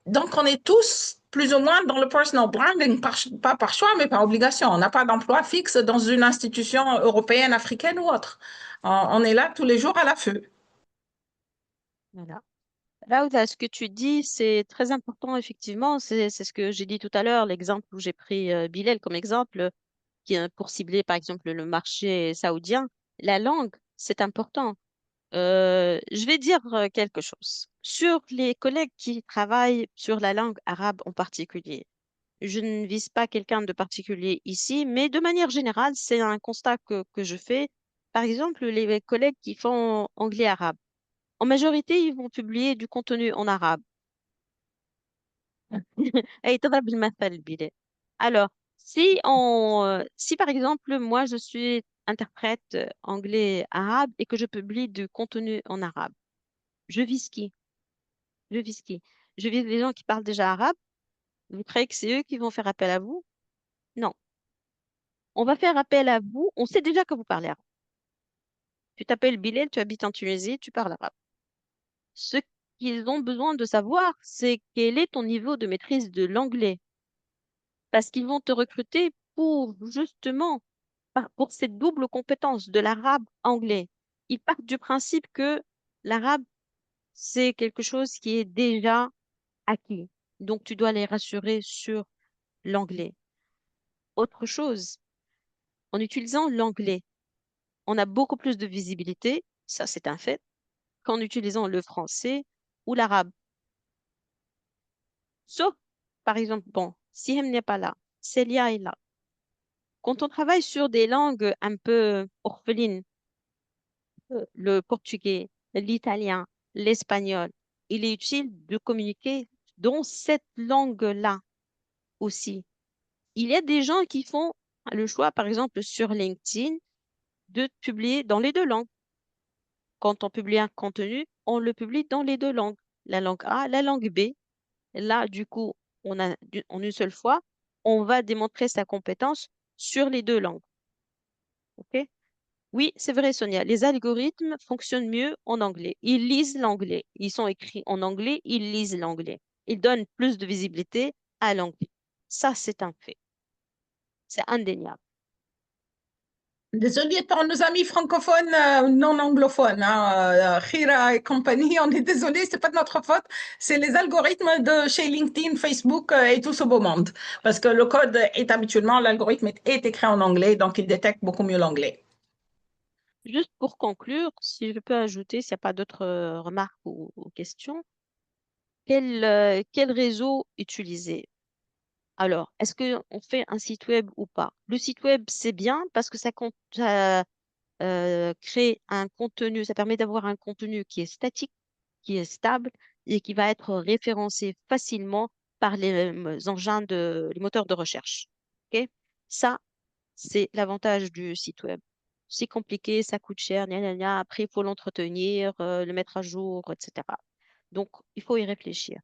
donc, on est tous plus ou moins dans le personal branding, pas par choix, mais par obligation. On n'a pas d'emploi fixe dans une institution européenne, africaine ou autre. On est là tous les jours à l'affût. Voilà. Là, ce que tu dis, c'est très important, effectivement. C'est ce que j'ai dit tout à l'heure, l'exemple où j'ai pris Bilal comme exemple, pour cibler, par exemple, le marché saoudien. La langue, c'est important. Je vais dire quelque chose. Sur les collègues qui travaillent sur la langue arabe en particulier, je ne vise pas quelqu'un de particulier ici, mais de manière générale, c'est un constat que je fais. Par exemple, les collègues qui font anglais-arabe, en majorité, ils vont publier du contenu en arabe. أي تضرب المثل بلال. Alors, si par exemple, moi, je suis interprète anglais-arabe et que je publie du contenu en arabe, je vise qui? Je vise qui? Je vise les gens qui parlent déjà arabe. Vous croyez que c'est eux qui vont faire appel à vous? Non. On va faire appel à vous. On sait déjà que vous parlez arabe. Tu t'appelles Bilal, tu habites en Tunisie, tu parles arabe. Ce qu'ils ont besoin de savoir, c'est quel est ton niveau de maîtrise de l'anglais. Parce qu'ils vont te recruter pour justement, pour cette double compétence de l'arabe anglais. Ils partent du principe que l'arabe, c'est quelque chose qui est déjà acquis. Donc, tu dois les rassurer sur l'anglais. Autre chose, en utilisant l'anglais, on a beaucoup plus de visibilité, ça c'est un fait, qu'en utilisant le français ou l'arabe. Sauf, par exemple, bon, si elle n'est pas là, Célia est là. Quand on travaille sur des langues un peu orphelines, le portugais, l'italien, l'espagnol, il est utile de communiquer dans cette langue-là aussi. Il y a des gens qui font le choix, par exemple, sur LinkedIn, de publier dans les deux langues. Quand on publie un contenu, on le publie dans les deux langues, la langue A, la langue B. Là, du coup, en une seule fois, on va démontrer sa compétence sur les deux langues. OK? Oui, c'est vrai, Sonia. Les algorithmes fonctionnent mieux en anglais. Ils lisent l'anglais. Ils sont écrits en anglais, ils lisent l'anglais. Ils donnent plus de visibilité à l'anglais. Ça, c'est un fait. C'est indéniable. Désolée pour nos amis francophones non anglophones, hein, Khira et compagnie, on est désolé, c'est pas de notre faute, c'est les algorithmes de chez LinkedIn, Facebook et tout ce beau monde. Parce que le code est habituellement, l'algorithme est écrit en anglais, donc il détecte beaucoup mieux l'anglais. Juste pour conclure, si je peux ajouter, s'il n'y a pas d'autres remarques ou questions, quel réseau utiliser? Alors, est-ce qu'on fait un site web ou pas? Le site web, c'est bien parce que ça crée un contenu, ça permet d'avoir un contenu qui est statique, qui est stable et qui va être référencé facilement par les moteurs de recherche. Ok. Ça, c'est l'avantage du site web. C'est compliqué, ça coûte cher, gna, gna, gna. Après, il faut l'entretenir, le mettre à jour, etc. Donc, il faut y réfléchir.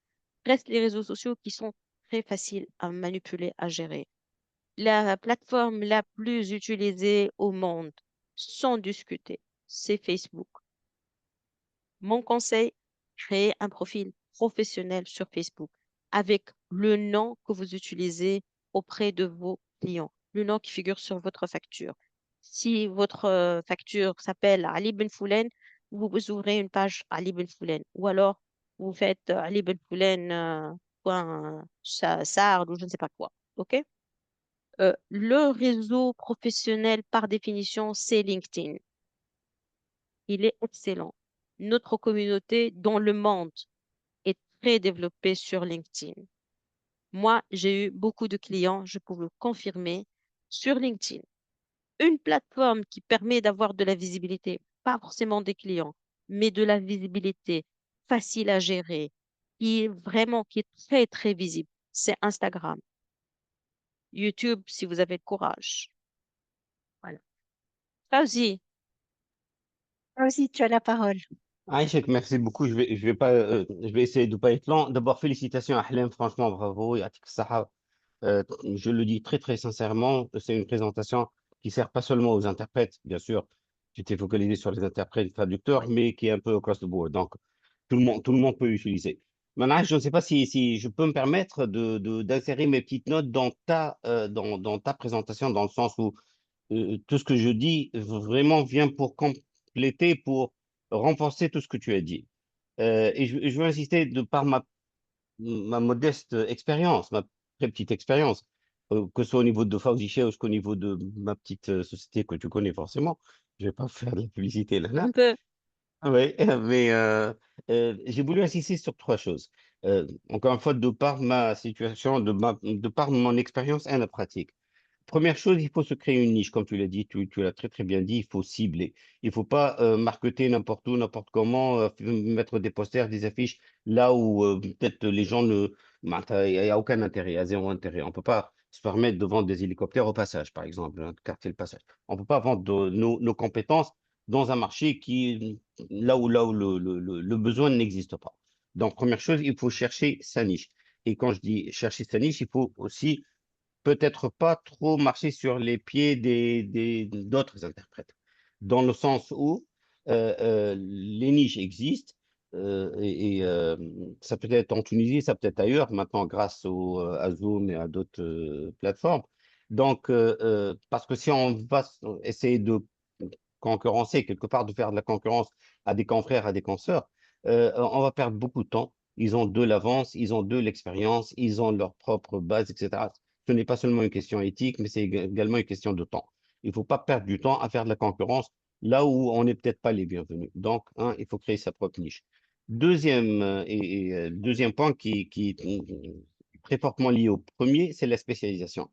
Reste les réseaux sociaux qui sont très faciles à manipuler, à gérer. La plateforme la plus utilisée au monde, sans discuter, c'est Facebook. Mon conseil, créez un profil professionnel sur Facebook avec le nom que vous utilisez auprès de vos clients, le nom qui figure sur votre facture. Si votre facture s'appelle Ali Ben Foulen, vous ouvrez une page Ali Ben Foulen. Ou alors, vous faites Ali Belfoulen, point Sard ou je ne sais pas quoi. OK? Le réseau professionnel, par définition, c'est LinkedIn. Il est excellent. Notre communauté dans le monde est très développée sur LinkedIn. Moi, j'ai eu beaucoup de clients, je peux le confirmer, sur LinkedIn. Une plateforme qui permet d'avoir de la visibilité, pas forcément des clients, mais de la visibilité facile à gérer, qui est très, très visible, c'est Instagram. YouTube, si vous avez le courage. Voilà. Ça aussi, Aussi, tu as la parole. Aïchek, merci beaucoup. Je vais essayer de pas être lent. D'abord, félicitations à Ahlem, franchement, bravo. Yatik Saha. Je le dis très, très sincèrement, c'est une présentation qui sert pas seulement aux interprètes, bien sûr. Tu t'es focalisé sur les interprètes traducteurs, mais qui est un peu across the board. Donc, tout le monde peut l'utiliser. Maintenant, je ne sais pas si je peux me permettre d'insérer mes petites notes dans ta présentation, dans le sens où tout ce que je dis vraiment vient pour compléter, pour renforcer tout ce que tu as dit. Je veux insister de par ma modeste expérience, ma très petite expérience, que ce soit au niveau de Fawzi Cheikh ou qu'au niveau de ma petite société que tu connais forcément. Je vais pas faire de la publicité là. un peu. Oui, mais j'ai voulu insister sur trois choses. Encore une fois, de par ma situation, de par mon expérience et la pratique. Première chose, il faut se créer une niche, comme tu l'as dit, tu l'as très très bien dit, il faut cibler. Il ne faut pas marketer n'importe où, n'importe comment, mettre des posters, des affiches là où peut-être les gens ne... Ben, il n'y a aucun intérêt, il y a zéro intérêt. On ne peut pas se permettre de vendre des hélicoptères au passage, par exemple, un quartier le passage. On ne peut pas vendre nos compétences dans un marché là où le besoin n'existe pas. Donc, première chose, il faut chercher sa niche. Et quand je dis chercher sa niche, il faut aussi peut-être pas trop marcher sur les pieds d'autres interprètes, dans le sens où les niches existent ça peut être en Tunisie, ça peut être ailleurs, maintenant grâce à Zoom et à d'autres plateformes. Donc, parce que si on va essayer de concurrencer, quelque part de faire de la concurrence à des confrères, à des consoeurs, on va perdre beaucoup de temps. Ils ont de l'avance, ils ont de l'expérience, ils ont leur propre base, etc. Ce n'est pas seulement une question éthique, mais c'est également une question de temps. Il ne faut pas perdre du temps à faire de la concurrence là où on n'est peut-être pas les bienvenus. Donc, il faut créer sa propre niche. Deuxième point qui est très fortement lié au premier, c'est la spécialisation.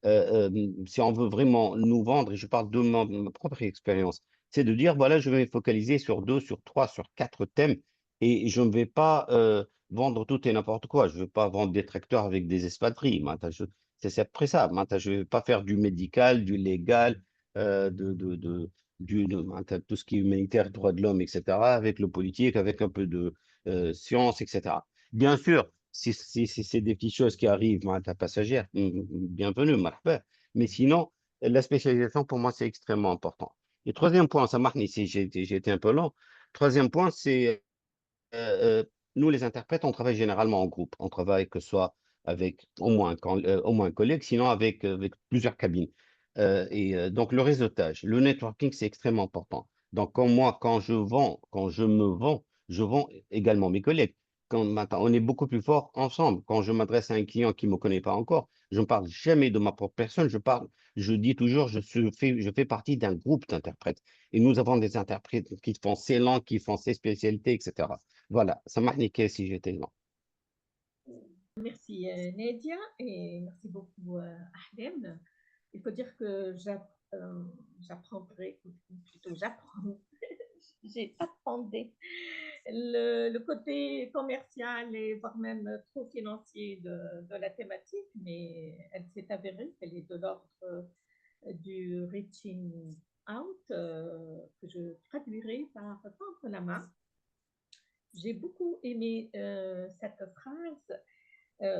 Si on veut vraiment nous vendre, et je parle de ma propre expérience, c'est de dire, voilà, je vais me focaliser sur 2, sur 3, sur 4 thèmes et je ne vais pas vendre tout et n'importe quoi. Je ne vais pas vendre des tracteurs avec des espadrilles. C'est après ça. Maintenant, je ne vais pas faire du médical, du légal, euh, de, de, de, tout ce qui est humanitaire, droits de l'homme, etc., avec le politique, avec un peu de science, etc. Bien sûr, si c'est des petites choses qui arrivent, ta passagère, bienvenue, marhaba. Mais sinon, la spécialisation, pour moi, c'est extrêmement important. Et troisième point, ça marche ici, j'ai été un peu lent. Troisième point, c'est euh, nous, les interprètes, on travaille généralement en groupe. On travaille que ce soit avec au moins un collègue, sinon avec plusieurs cabines. Donc, le réseautage, le networking, c'est extrêmement important. Donc, comme moi, quand je me vends, je vends également mes collègues. Maintenant, on est beaucoup plus fort ensemble. Quand je m'adresse à un client qui ne me connaît pas encore, je ne parle jamais de ma propre personne. Je dis toujours, je fais partie d'un groupe d'interprètes. Et nous avons des interprètes qui font ces langues, qui font ces spécialités, etc. Voilà, ça m'a niqué si j'étais lent. Merci Nadia et merci beaucoup Ahlem. Il faut dire que j'apprendrai, ou plutôt j'apprends, j'apprenais le côté commercial et voire même trop financier de la thématique, mais elle s'est avérée qu'elle est de l'ordre du reaching out, que je traduirai par tendre la main. J'ai beaucoup aimé cette phrase.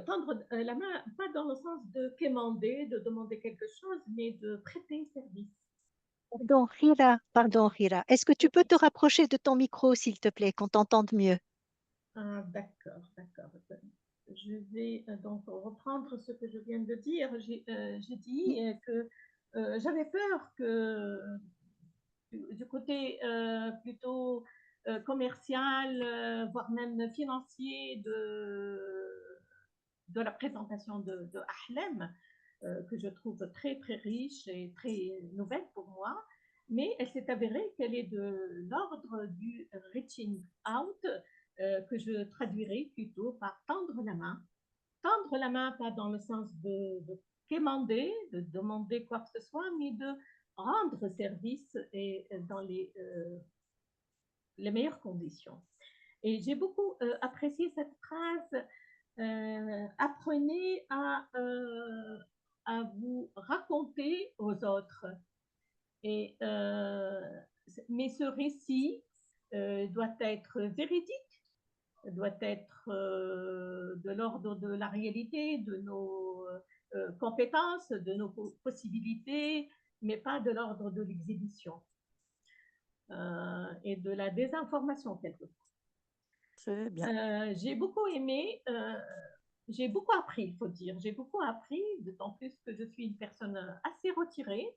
Tendre la main, pas dans le sens de quémander, de demander quelque chose, mais de prêter service. Pardon, Hira. Est-ce que tu peux te rapprocher de ton micro, s'il te plaît, qu'on t'entende mieux? Ah, d'accord, d'accord. Je vais donc reprendre ce que je viens de dire. J'ai dit que j'avais peur que du côté plutôt commercial, voire même financier de la présentation de Ahlem, que je trouve très, très riche et très nouvelle pour moi. Mais elle s'est avérée qu'elle est de l'ordre du reaching out, que je traduirais plutôt par tendre la main. Tendre la main, pas dans le sens de quémander, de demander quoi que ce soit, mais de rendre service et dans les meilleures conditions. Et j'ai beaucoup apprécié cette phrase. Apprenez à vous raconter aux autres. Et, mais ce récit doit être véridique, doit être de l'ordre de la réalité, de nos compétences, de nos possibilités, mais pas de l'ordre de l'exhibition et de la désinformation quelquefois. Très bien. J'ai beaucoup aimé, j'ai beaucoup appris, il faut dire. J'ai beaucoup appris, d'autant plus que je suis une personne assez retirée.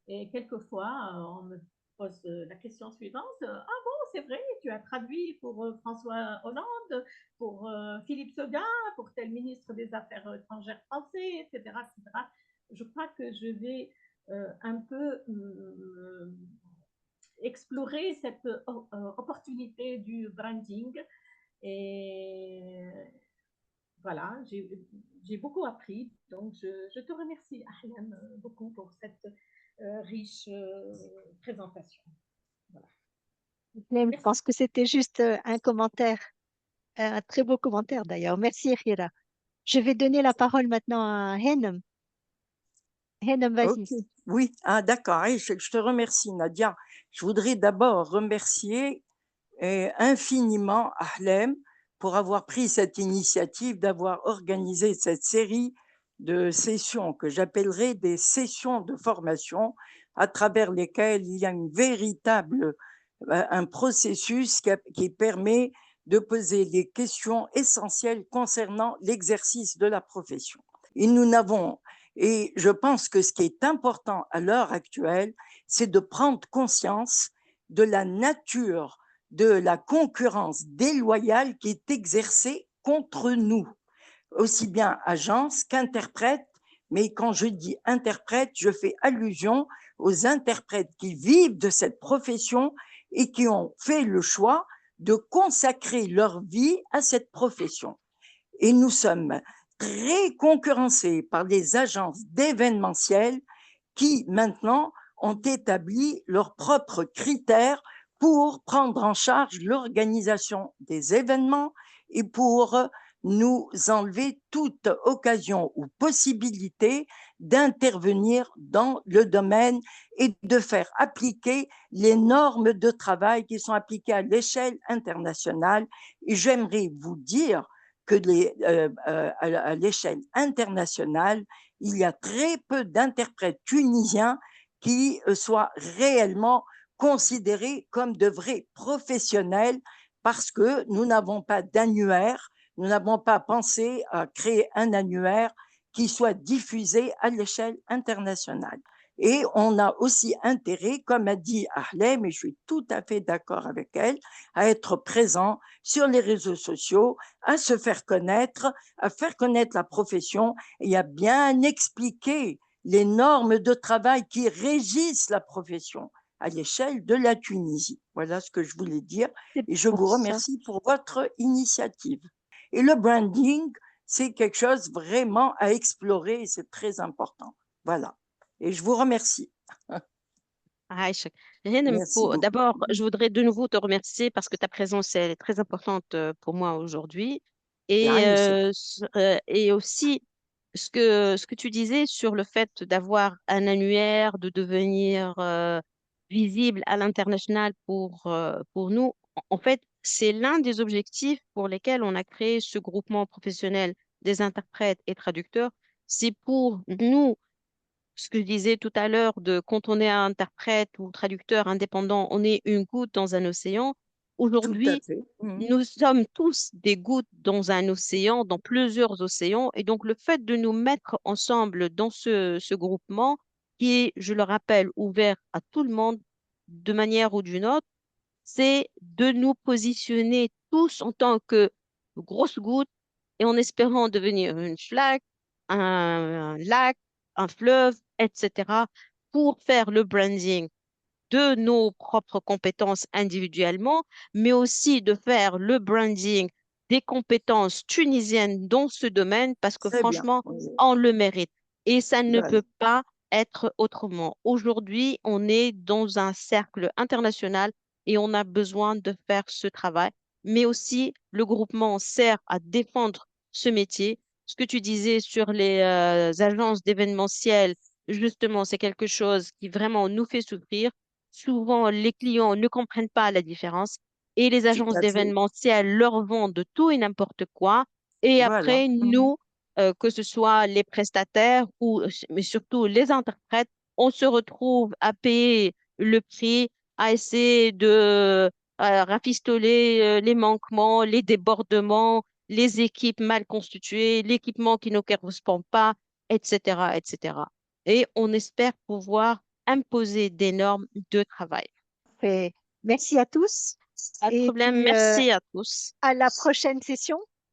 Et quelquefois, on me pose la question suivante. Ah bon, c'est vrai, tu as traduit pour François Hollande, pour Philippe Séguin, pour tel ministre des Affaires étrangères français, etc., etc. Je crois que je vais un peu explorer cette opportunité du branding. Et voilà, j'ai beaucoup appris. Donc, je te remercie, Ahlem, beaucoup pour cette riche présentation. Voilà. Je pense que c'était juste un commentaire, un très beau commentaire d'ailleurs. Merci, Hira. Je vais donner la parole maintenant à Henem. Henem, vas-y. Ok, oui, ah, d'accord. Et je te remercie, Nadia. Je voudrais d'abord remercier infiniment Ahlem pour avoir pris cette initiative, d'avoir organisé cette série de sessions que j'appellerais des sessions de formation à travers lesquelles il y a une véritable, un processus qui permet de poser les questions essentielles concernant l'exercice de la profession. Et nous n'avons, et je pense que ce qui est important à l'heure actuelle, c'est de prendre conscience de la nature de la concurrence déloyale qui est exercée contre nous, aussi bien agences qu'interprètes. Mais quand je dis interprètes, je fais allusion aux interprètes qui vivent de cette profession et qui ont fait le choix de consacrer leur vie à cette profession. Et nous sommes très concurrencés par les agences d'événementiel qui maintenant ont établi leurs propres critères pour prendre en charge l'organisation des événements et pour nous enlever toute occasion ou possibilité d'intervenir dans le domaine et de faire appliquer les normes de travail qui sont appliquées à l'échelle internationale. Et j'aimerais vous dire que à l'échelle internationale, il y a très peu d'interprètes tunisiens qui soient réellement considérés comme de vrais professionnels parce que nous n'avons pas d'annuaire, nous n'avons pas pensé à créer un annuaire qui soit diffusé à l'échelle internationale. Et on a aussi intérêt, comme a dit Ahlem, et je suis tout à fait d'accord avec elle, à être présent sur les réseaux sociaux, à se faire connaître, à faire connaître la profession et à bien expliquer les normes de travail qui régissent la profession à l'échelle de la Tunisie. Voilà ce que je voulais dire et je vous remercie pour votre initiative. Et le branding, c'est quelque chose vraiment à explorer et c'est très important. Voilà. Et je vous remercie. Aïcha. Merci beaucoup. D'abord, je voudrais de nouveau te remercier parce que ta présence elle est très importante pour moi aujourd'hui. Et aussi, ce que tu disais sur le fait d'avoir un annuaire, de devenir visible à l'international pour nous, en fait, c'est l'un des objectifs pour lesquels on a créé ce groupement professionnel des interprètes et traducteurs. C'est pour nous ce que je disais tout à l'heure, de quand on est interprète ou traducteur indépendant, on est une goutte dans un océan. Tout à Aujourd'hui, fait. nous sommes tous des gouttes dans un océan, dans plusieurs océans. Et donc, le fait de nous mettre ensemble dans ce groupement, qui est, je le rappelle, ouvert à tout le monde de manière ou d'une autre, c'est de nous positionner tous en tant que grosses gouttes et en espérant devenir une flaque, un lac, un fleuve, etc., pour faire le branding de nos propres compétences individuellement, mais aussi de faire le branding des compétences tunisiennes dans ce domaine parce que Très bien. franchement, Oui, on le mérite. Et ça ne voilà. peut pas être autrement. Aujourd'hui, on est dans un cercle international et on a besoin de faire ce travail, mais aussi le groupement sert à défendre ce métier. Ce que tu disais sur les agences d'événementiel, justement, c'est quelque chose qui vraiment nous fait souffrir. Souvent, les clients ne comprennent pas la différence et les Tout agences à fait. d'événementiel leur vendent tout et n'importe quoi. Et Voilà. après, nous, que ce soit les prestataires ou, mais surtout les interprètes, on se retrouve à payer le prix, à essayer de rafistoler les manquements, les débordements, les équipes mal constituées, l'équipement qui ne correspond pas, etc., etc. Et on espère pouvoir imposer des normes de travail. Et merci à tous Pas de et problème. puis Merci à tous. à la prochaine session.